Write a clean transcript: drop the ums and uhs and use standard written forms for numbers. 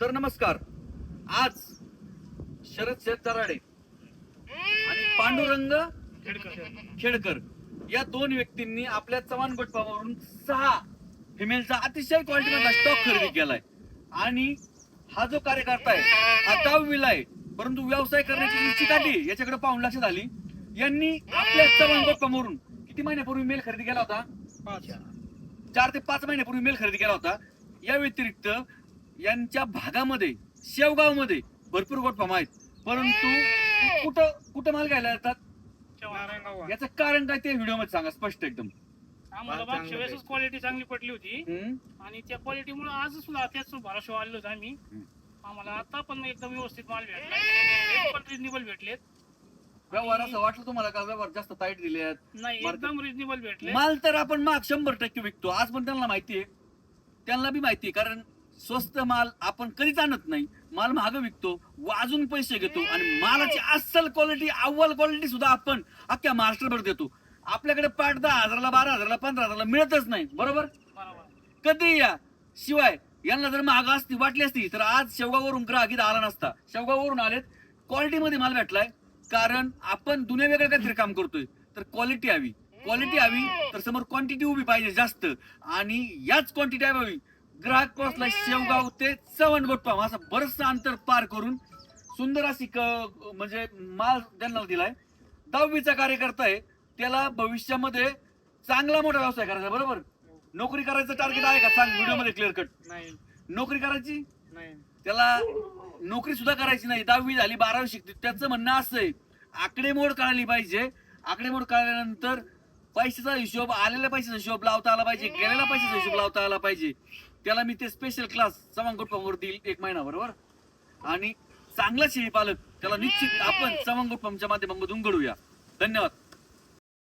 तर नमस्कार. आज शरद शेततराडे आणि पांडुरंग खेडकर या दोन व्यक्तींनी आपल्या चव्हाण गोटपावरून 6 फिमेलचा अतिशय क्वालिटीमधला स्टॉक खरेदी केलाय. आणि हा जो कार्यकर्ता आहे हा 10वीला आहे, परंतु व्यवसाय करण्याची इच्छा काढली याच्याकडे पाहून लक्षात आली. यांनी आपल्या चव्हाण गोटपावरून किती महिन्यापूर्वी मेल खरेदी केला होता? 4 ते 5 महिन्यापूर्वी मेल खरेदी केला होता. या व्यतिरिक्त यांच्या भागामध्ये शेवगावमध्ये भरपूर गोटफार्म आहेत, परंतु कुठं कुठं माल घ्यायला येतात याचं कारण काय ते व्हिडिओ मध्ये सांगा स्पष्ट एकदम. आम्हाला मागच्या वेळेसच क्वालिटी चांगली पडली होती आणि त्या क्वालिटीमुळे आज सुद्धा त्याच भरोसा आलो होतो आम्ही. आम्हाला आता पण एकदम व्यवस्थित माल भेटला, रेट पण रिजनेबल भेटलेत. व्यवहार असं वाटलं तुम्हाला का व्यवहार जास्त टाईट दिले आहेत? नाही, एकदम रिजनेबल भेटले. माल तर आपण माग 100% विकतो, आज पण त्यांना माहितीये, त्यांना बी माहितीये, कारण स्वस्त माल आपण कधीच आणत नाही, माल महाग विकतो, वाजून पैसे घेतो आणि मालाची अस्सल क्वालिटी अव्वल क्वालिटी सुद्धा आपण अख्ख्या महाराष्ट्रभर देतो. आपल्याकडे पाठ 10,000ला 12,000ला 15,000ला मिळतच नाही, बरोबर? कधी या शिवाय यांना जर महाग असती वाटली असती तर आज शेवगाववरून ग्राहक इथं आला नसता. शेवगाववरून आलेत, क्वालिटी मध्ये माल भेटलाय, कारण आपण दुनिया वेगळं काहीतरी काम करतोय. तर क्वालिटी हवी तर समोर क्वांटिटी उभी पाहिजे जास्त, आणि याच क्वांटिटी हवी. ग्राहक पोहोचला शेवगाव ते चव्हाण गोटपाम असं बरंच अंतर पार करून सुंदर अशी म्हणजे माल त्यांना दिलाय. 10वीचा कार्यकर्ता आहे, त्याला भविष्यामध्ये चांगला मोठा व्यवसाय करायचा, बरोबर? नोकरी करायचं टार्गेट आहे का? सांग व्हिडिओ मध्ये क्लिअर कट. नाही, नोकरी करायची नाही, त्याला नोकरी सुद्धा करायची नाही. 10वी झाली 12वी शिकते, त्याचं म्हणणं असं आहे आकडेमोड कळाली पाहिजे. आकडेमोड कळल्यानंतर पैशाचा हिशोब, आलेल्या पैशाचा हिशोब लावता आला पाहिजे, गेलेल्या पैशाचा हिशोब लावता आला पाहिजे. त्याला मी ते स्पेशल क्लास चव्हाण गोटपामवर देईल 1 महिना, बरोबर? आणि चांगला शेळी पालक त्याला निश्चित आपण चव्हाण गोटपामच्या माध्यमातून घडूया. धन्यवाद.